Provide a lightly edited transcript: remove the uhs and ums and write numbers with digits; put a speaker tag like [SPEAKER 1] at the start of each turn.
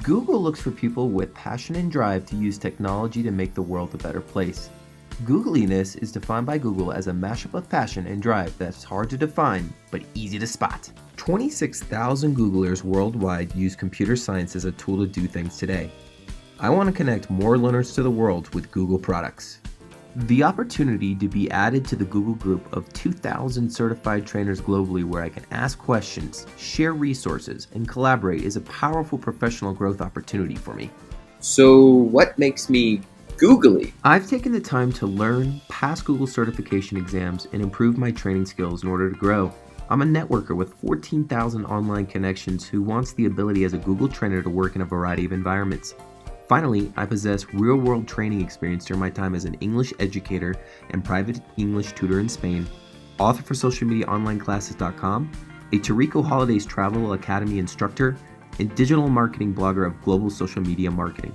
[SPEAKER 1] Google looks for people with passion and drive to use technology to make the world a better place. Googliness is defined by Google as a mashup of passion and drive that's hard to define but easy to spot. 26,000 Googlers worldwide use computer science as a tool to do things today. I want to connect more learners to the world with Google products. The opportunity to be added to the Google group of 2,000 certified trainers globally where I can ask questions, share resources, and collaborate is a powerful professional growth opportunity for me.
[SPEAKER 2] So what makes me googly?
[SPEAKER 1] I've taken the time to learn, pass Google certification exams, and improve my training skills in order to grow. I'm a networker with 14,000 online connections who wants the ability as a Google trainer to work in a variety of environments. Finally, I possess real-world training experience during my time as an English educator and private English tutor in Spain, author for socialmediaonlineclasses.com, a Tarico Holidays Travel Academy instructor, and digital marketing blogger of Global Social Media Marketing.